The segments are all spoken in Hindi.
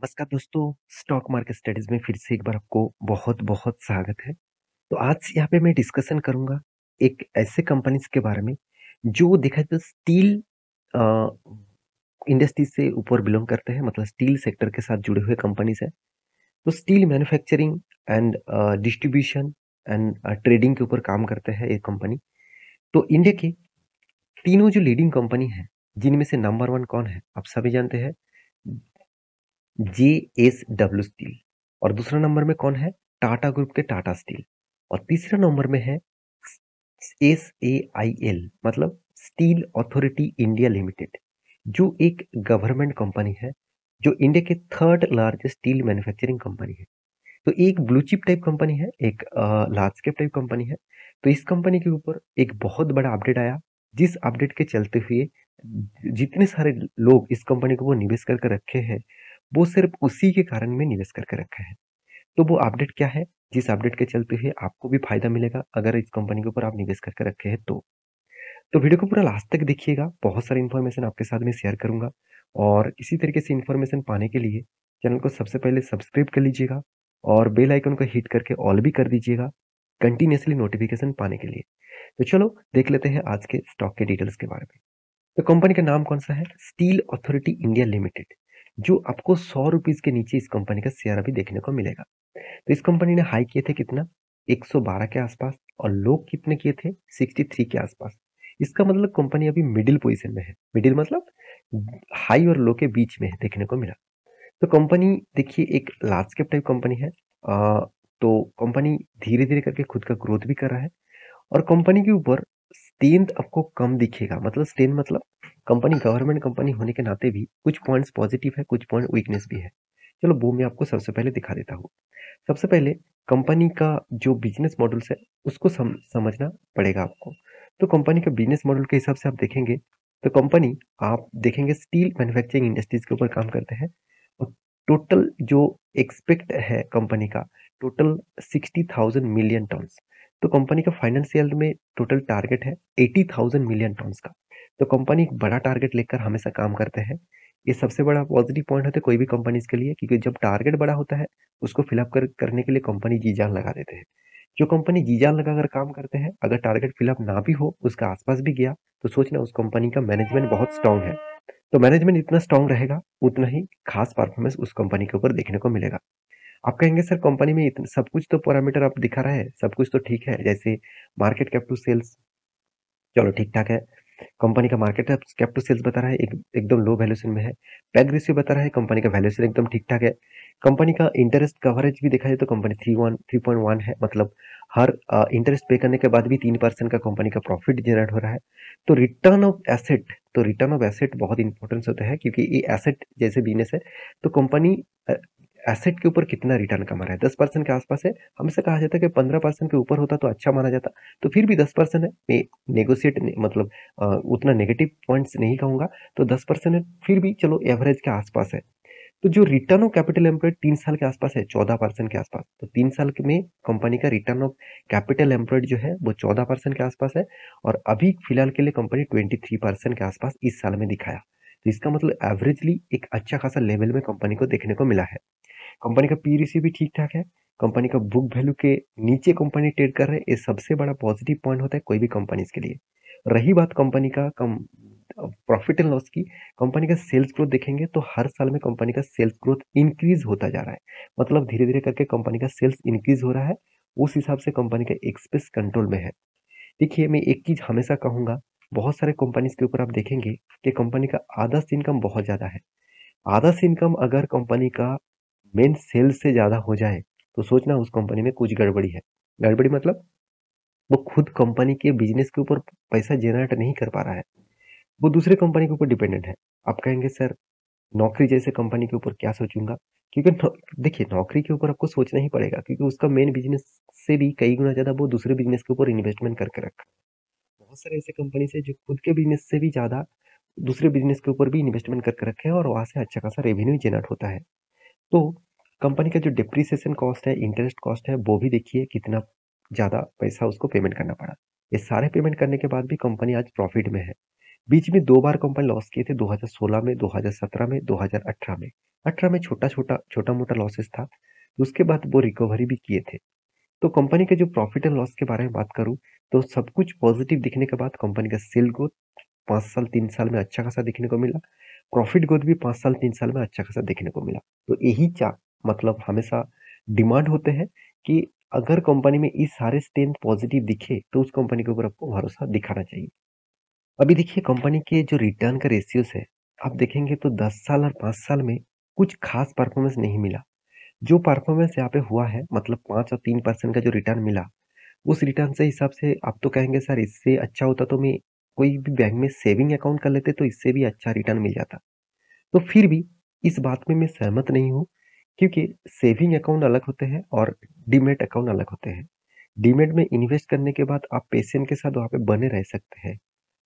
नमस्कार दोस्तों, स्टॉक मार्केट स्टडीज में फिर से एक बार आपको बहुत-बहुत स्वागत है। तो आज यहाँ पे मैं डिस्कशन करूँगा एक ऐसे कंपनीज़ के बारे में जो देखा जाए तो स्टील अ, इंडस्ट्री से ऊपर बिलॉन्ग करते हैं, मतलब स्टील सेक्टर के साथ जुड़े हुए कंपनीज़ हैं। तो steel manufacturing and distribution and trading के ऊपर काम करते हैं ये कंपनी। तो इंडिया की तीनों जो लीडिंग कंपनी है, जिनमें से नंबर 1 कौन है? आप सभी जानते हैं, जेएसडब्ल्यू स्टील। और दूसरा नंबर में कौन है? टाटा ग्रुप के टाटा स्टील। और तीसरा नंबर में है एसएआईएल, मतलब स्टील अथॉरिटी इंडिया लिमिटेड, जो एक गवर्नमेंट कंपनी है, जो इंडिया के third largest steel manufacturing company है। तो एक ब्लू चिप टाइप कंपनी है, एक लार्ज कैप टाइप कंपनी है। तो इस कंपनी के ऊपर एक बहुत बड़ा अपडेट आया, जिस अपडेट के चलते हुए जितने सारे लोग इस कंपनी को वो निवेश करके रखे हैं, वो सिर्फ उसी के कारण में निवेश करके रखे हैं। तो वो अपडेट क्या है, जिस अपडेट के चलते हुए आपको भी फायदा मिलेगा अगर इस कंपनी के ऊपर आप निवेश करके रखे हैं तो। तो वीडियो को पूरा लास्ट तक देखिएगा, बहुत सारी इन्फॉर्मेशन आपके साथ में शेयर करूंगा। और इसी तरीके से इन्फॉर्मेशन पाने के लिए चैनल को सबसे पहले सब्सक्राइब कर लीजिएगा और बेल आइकन को हिट करके ऑल भी कर दीजिएगा कंटिन्यूसली नोटिफिकेशन पाने के लिए। तो चलो देख लेते हैं आज के स्टॉक के डिटेल्स के बारे में। तो कंपनी का नाम कौन सा है? Steel authority India limited. जो आपको 100 रुपीज के नीचे इस कंपनी का शेयर अभी देखने को मिलेगा। तो इस कंपनी ने हाई किए थे कितना? 112 के आसपास। और लो कितने किए थे? 63 के आसपास। इसका मतलब कंपनी अभी मिडिल पोजीशन में है। मिडिल मतलब हाई और लो के बीच में है, देखने को मिला। तो कंपनी देखिए एक लार्ज कैप टाइप कंपनी है। तो कंपनी धीरे धीरे करके खुद का ग्रोथ भी कर रहा है। और कंपनी के ऊपर स्ट्रेंथ आपको कम दिखेगा, मतलब स्ट्रेंथ मतलब कंपनी गवर्नमेंट कंपनी होने के नाते भी कुछ पॉइंट्स पॉजिटिव है, कुछ पॉइंट वीकनेस भी है। चलो वो मैं आपको सबसे पहले दिखा देता हूँ। सबसे पहले कंपनी का जो बिजनेस मॉडल्स है उसको समझना पड़ेगा आपको। तो कंपनी का बिजनेस मॉडल के हिसाब से आप देखेंगे तो कंपनी, आप देखेंगे स्टील मैन्युफैक्चरिंग इंडस्ट्रीज के ऊपर काम करते हैं। और टोटल जो एक्सपेक्ट है कंपनी का, टोटल 60,000 मिलियन टन्स। तो कंपनी का फाइनेंशियल में टोटल टारगेट है 80,000 मिलियन टन्स का। तो कंपनी एक बड़ा टारगेट लेकर हमेशा काम करते हैं। ये सबसे बड़ा पॉजिटिव पॉइंट होता है कोई भी कंपनीज के लिए, क्योंकि जब टारगेट बड़ा होता है उसको फिलअप करने के लिए कंपनी जी जान लगा देते हैं। जो कंपनी जी जान लगाकर काम करते हैं, अगर टारगेट फिलअप ना भी हो, उसका आसपास भी गया, तो सोचना उस कंपनी का मैनेजमेंट बहुत स्ट्रांग है। तो मैनेजमेंट जितना स्ट्रांग रहेगा उतना ही खास परफॉर्मेंस उस कंपनी के ऊपर देखने को मिलेगा। आप कहेंगे सर कंपनी में इतना सब कुछ तो पैरामीटर आप दिखा रहे हैं, सब कुछ तो ठीक है, जैसे मार्केट कैप टू सेल्स, चलो ठीक ठाक है। कंपनी का मार्केट कैप टू सेल्स बता रहा है एकदम लो वैल्यूएशन में है। पैग रेशियो बता रहा है कंपनी का वैल्यूएशन एकदम ठीक ठाक है। कंपनी का इंटरेस्ट कवरेज भी देखा जाए तो कंपनी 3.1 है, मतलब हर इंटरेस्ट पे करने के बाद भी 3% का कंपनी का प्रॉफिट जनरेट हो रहा है। तो रिटर्न ऑफ एसेट बहुत इंपॉर्टेंस होता है, क्योंकि ये एसेट जैसे बिजनेस है। तो कंपनी एसेट के ऊपर कितना रिटर्न कमा रहा है, 10% के आसपास है। हमेशा कहा जाता है कि 15% के ऊपर होता तो अच्छा माना जाता। तो फिर भी 10% है, मैं नेगोशिएट मतलब उतना नेगेटिव पॉइंट्स नहीं कहूंगा। तो 10% है, फिर भी चलो एवरेज के आसपास है। तो जो रिटर्न ऑफ कैपिटल एम्प्लॉयड 3 साल के आसपास है, 14% के आसपास। तो 3 साल में कंपनी का रिटर्न ऑफ कैपिटल एम्प्लॉयड जो है वो 14% के आसपास है। और अभी फिलहाल के लिए कंपनी 23% के आसपास इस साल में दिखाया। तो इसका मतलब एवरेजली एक अच्छा खासा लेवल में कंपनी को देखने को मिला है। कंपनी का पी रेशियो भी ठीक ठाक है। कंपनी का बुक वैल्यू के नीचे कंपनी ट्रेड कर रहे हैं, ये सबसे बड़ा पॉजिटिव पॉइंट होता है कोई भी कंपनी के लिए। रही बात कंपनी का कम प्रॉफिट एंड लॉस की, कंपनी का सेल्स ग्रोथ देखेंगे तो हर साल में कंपनी का सेल्स ग्रोथ इंक्रीज होता जा रहा है। मतलब धीरे धीरे करके कंपनी का सेल्स इंक्रीज हो रहा है। उस हिसाब से कंपनी का एक्सपेंस कंट्रोल में है। देखिए मैं एक चीज हमेशा कहूंगा, बहुत सारे कंपनीज के ऊपर आप देखेंगे कि कंपनी का आधा से इनकम बहुत ज्यादा है। आधा से इनकम अगर कंपनी का मेन सेल्स से ज्यादा हो जाए, तो सोचना उस कंपनी में कुछ गड़बड़ी है। गड़बड़ी मतलब वो खुद कंपनी के बिजनेस के ऊपर पैसा जनरेट नहीं कर पा रहा है, वो दूसरे कंपनी के ऊपर डिपेंडेंट है। आप कहेंगे सर नौकरी जैसे कंपनी के ऊपर क्या सोचूंगा, क्योंकि देखिए नौकरी के ऊपर आपको सोचना ही पड़ेगा, क्योंकि उसका मेन बिजनेस से भी कई गुना ज्यादा वो दूसरे बिजनेस के ऊपर इन्वेस्टमेंट करके रखा है। बहुत सारे ऐसे कंपनी है जो खुद के बिजनेस से भी ज्यादा दूसरे बिजनेस के ऊपर भी इन्वेस्टमेंट करके रखे हैं, और वहां से अच्छा खासा रेवेन्यू जनरेट होता है। तो कंपनी का जो डिप्रिसिएशन कॉस्ट है, इंटरेस्ट कॉस्ट है, वो भी देखिए कितना ज़्यादा पैसा उसको पेमेंट करना पड़ा। ये सारे पेमेंट करने के बाद भी कंपनी आज प्रॉफिट में है। बीच में 2 बार कंपनी लॉस किए थे, 2016 में, 2017 में, 2018 में। 18 में छोटा-मोटा लॉसेस था, उसके बाद वो रिकवरी भी किए थे। तो कंपनी के जो प्रॉफिट एंड लॉस के बारे में बात करूँ, तो सब कुछ पॉजिटिव दिखने के बाद कंपनी का सेल ग्रोथ 5 साल 3 साल में अच्छा खासा देखने को मिला। प्रॉफिट ग्रोथ भी 5 साल 3 साल में अच्छा खासा देखने को मिला। तो यही मतलब हमेशा डिमांड होते हैं कि अगर कंपनी में ये सारे स्ट्रेंथ पॉजिटिव दिखे, तो उस कंपनी के ऊपर आपको भरोसा दिखाना चाहिए। अभी देखिए कंपनी के जो रिटर्न का रेशियोज़ है, आप देखेंगे तो 10 साल और 5 साल में कुछ खास परफॉर्मेंस नहीं मिला। जो परफॉर्मेंस यहाँ पे हुआ है मतलब 5 और 3% का जो रिटर्न मिला, उस रिटर्न से हिसाब से आप तो कहेंगे सर इससे अच्छा होता तो मैं कोई भी बैंक में सेविंग अकाउंट कर लेते तो इससे भी अच्छा रिटर्न मिल जाता। तो फिर भी इस बात में मैं सहमत नहीं हूँ क्योंकि सेविंग अकाउंट अलग होते हैं और डीमैट अकाउंट अलग होते हैं। डीमैट में इन्वेस्ट करने के बाद आप पेशेंट के साथ वहाँ पे बने रह सकते हैं।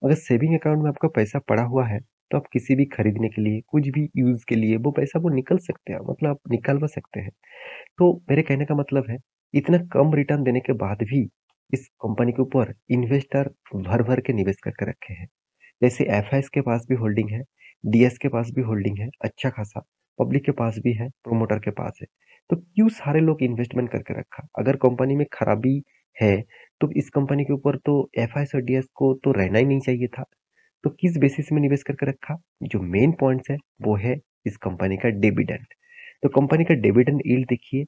अगर सेविंग अकाउंट में आपका पैसा पड़ा हुआ है, तो आप किसी भी खरीदने के लिए, कुछ भी यूज़ के लिए वो पैसा वो निकल सकते हैं, मतलब आप निकालवा सकते हैं। तो मेरे कहने का मतलब है, इतना कम रिटर्न देने के बाद भी इस कंपनी के ऊपर इन्वेस्टर भर-भर के निवेश करके रखे हैं। जैसे एफआईएस के पास भी होल्डिंग है, डीएस के पास भी होल्डिंग है अच्छा खासा, पब्लिक के पास भी है, प्रोमोटर के पास है। तो क्यों सारे लोग इन्वेस्टमेंट करके रखा? अगर कंपनी में खराबी है, तो इस कंपनी के ऊपर तो एफआईएस और डीएस को तो रहना ही नहीं चाहिए था। तो किस बेसिस में निवेश करके रखा? जो मेन पॉइंट्स है, वो है इस कंपनी का डिविडेंड। तो कंपनी का डिविडेंड यील्ड देखिए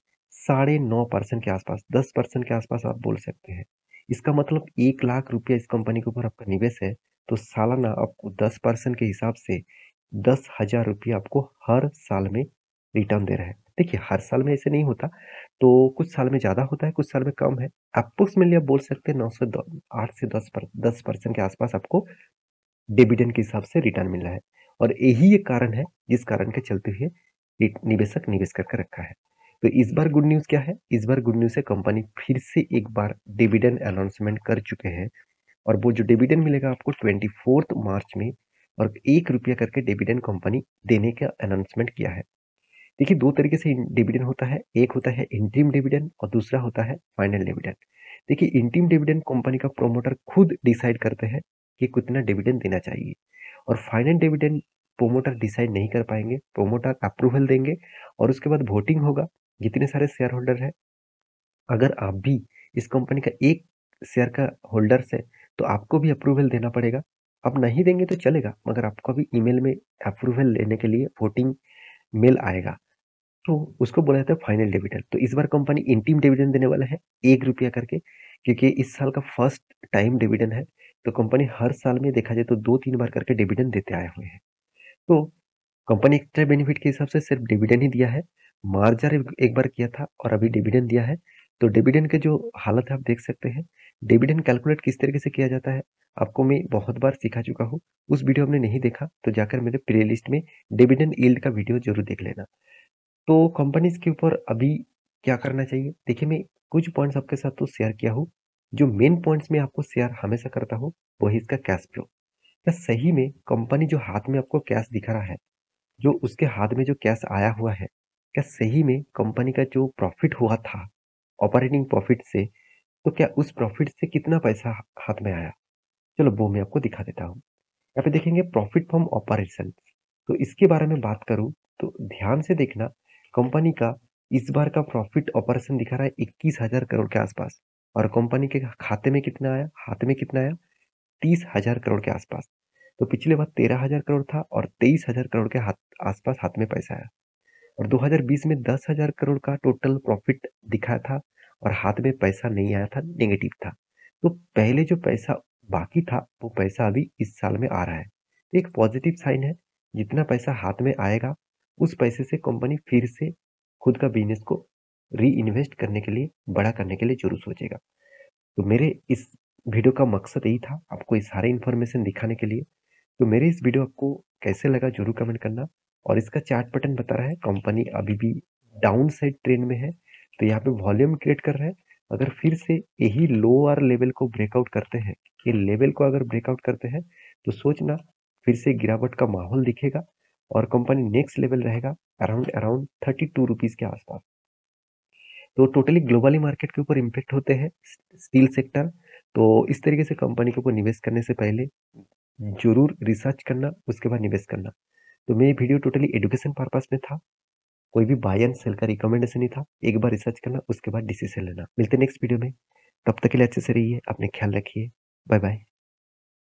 9.5% के आसपास, 10% के आसपास आप बोल सकते हैं। इसका मतलब 1 लाख रुपया इस कंपनी के ऊपर आपका निवेश है, तो सालाना आपको 10% के हिसाब से 10,000 रुपया आपको हर साल में रिटर्न दे रहा है। देखिए, हर साल में ऐसे नहीं होता, तो कुछ साल में ज़्यादा होता है, कुछ साल में कम है। अप्रोक्सिमेटली आप बोल सकते हैं 9 से द 8 से 10% के आसपास आपको डिविडेंड के हिसाब से रिटर्न मिल रहा है। और यही एक कारण है, जिस कारण के चलते हुए निवेशक निवेश करके रखा है। तो इस बार गुड न्यूज़ क्या है? इस बार गुड न्यूज़ है कंपनी फिर से एक बार डिविडेंड अनाउंसमेंट कर चुके हैं और वो जो डिविडेंड मिलेगा आपको 24 मार्च में और ₹1 करके डिविडेंड कंपनी देने का अनाउंसमेंट किया है। देखिए 2 तरीके से डिविडेंड होता है, एक होता है इंटरिम डिविडेंड और दूसरा होता है फाइनल डिविडेंड। देखिए इंटरिम डिविडेंड कंपनी का प्रोमोटर खुद डिसाइड करते हैं कि कितना डिविडेंड देना चाहिए और फाइनल डिविडेंड प्रोमोटर डिसाइड नहीं कर पाएँगे, प्रोमोटर अप्रूवल देंगे और उसके बाद वोटिंग होगा। जितने सारे शेयर होल्डर हैं, अगर आप भी इस कंपनी का एक शेयर का होल्डर्स है, तो आपको भी अप्रूवल देना पड़ेगा। आप नहीं देंगे तो चलेगा, मगर आपको भी ईमेल में अप्रूवल लेने के लिए वोटिंग मेल आएगा। तो उसको बोला जाता है फाइनल डिविडेंड। तो इस बार कंपनी इंटीम डिविडेंड देने वाला है ₹1 करके क्योंकि इस साल का फर्स्ट टाइम डिविडेंड है। तो कंपनी हर साल में देखा जाए तो 2-3 बार करके डिविडेंड देते आए हुए हैं। तो कंपनी एक्स्ट्रा बेनिफिट के हिसाब से सिर्फ डिविडेंड ही दिया है। मार्जर एक बार किया था और अभी डिविडेंड दिया है। तो डिविडेंड के जो हालत है आप देख सकते हैं। डिविडेंड कैलकुलेट किस तरीके से किया जाता है, आपको मैं बहुत बार सिखा चुका हूँ। उस वीडियो आपने नहीं देखा तो जाकर मेरे प्लेलिस्ट में डिविडेंड यील्ड का वीडियो ज़रूर देख लेना। तो कंपनीज़ के ऊपर अभी क्या करना चाहिए? देखिए मैं कुछ पॉइंट्स आपके साथ तो शेयर किया हूँ। जो मेन पॉइंट्स मैं आपको शेयर हमेशा करता हूँ, वो है इसका कैश फ्लो। क्या सही में कंपनी जो हाथ में आपको कैश दिख रहा है, जो उसके हाथ में जो कैश आया हुआ है, क्या सही में कंपनी का जो प्रॉफिट हुआ था, ऑपरेटिंग प्रॉफिट से, तो क्या उस प्रॉफिट से कितना पैसा हाथ में आया? चलो वो मैं आपको दिखा देता हूँ। यहाँ पे देखेंगे प्रॉफिट फ्रॉम ऑपरेशन। तो इसके बारे में बात करूँ तो ध्यान से देखना, कंपनी का इस बार का प्रॉफिट ऑपरेशन दिखा रहा है 21,000 करोड़ के आसपास और कंपनी के खाते में कितना आया, हाथ में कितना आया, 30,000 करोड़ के आसपास। तो पिछले बार 13,000 करोड़ था और 23,000 करोड़ के आसपास हाथ में पैसा आया और 2020 में 10,000 करोड़ का टोटल प्रॉफिट दिखा था और हाथ में पैसा नहीं आया था, नेगेटिव था। तो पहले जो पैसा बाकी था, वो पैसा अभी इस साल में आ रहा है। तो एक पॉजिटिव साइन है, जितना पैसा हाथ में आएगा, उस पैसे से कंपनी फिर से खुद का बिज़नेस को री-इन्वेस्ट करने के लिए, बड़ा करने के लिए ज़रूर सोचेगा। तो मेरे इस वीडियो का मकसद यही था, आपको ये सारे इन्फॉर्मेशन दिखाने के लिए। तो मेरे इस वीडियो आपको कैसे लगा ज़रूर कमेंट करना और इसका चार्ट पैटर्न बता रहा है कंपनी अभी भी डाउन साइड ट्रेंड में है। तो यहाँ पे वॉल्यूम क्रिएट कर रहा है। अगर फिर से यही लोअर लेवल को ब्रेकआउट करते हैं, ये लेवल को अगर ब्रेकआउट करते हैं, तो सोचना फिर से गिरावट का माहौल दिखेगा और कंपनी नेक्स्ट लेवल रहेगा अराउंड अराउंड ₹32 के आसपास। तो टोटली ग्लोबली मार्केट के ऊपर इम्पैक्ट होते हैं स्टील सेक्टर। तो इस तरीके से कंपनी के ऊपर निवेश करने से पहले ज़रूर रिसर्च करना, उसके बाद निवेश करना। तो मैं ये वीडियो टोटली एजुकेशन पर्पस में था। कोई भी बाय एंड सेल का रिकमेंडेशन नहीं था। एक बार रिसर्च करना, उसके बाद डिसीजन लेना। मिलते हैं नेक्स्ट वीडियो में, तब तक के लिए अच्छे से रहिए, अपने ख्याल रखिए। Bye bye.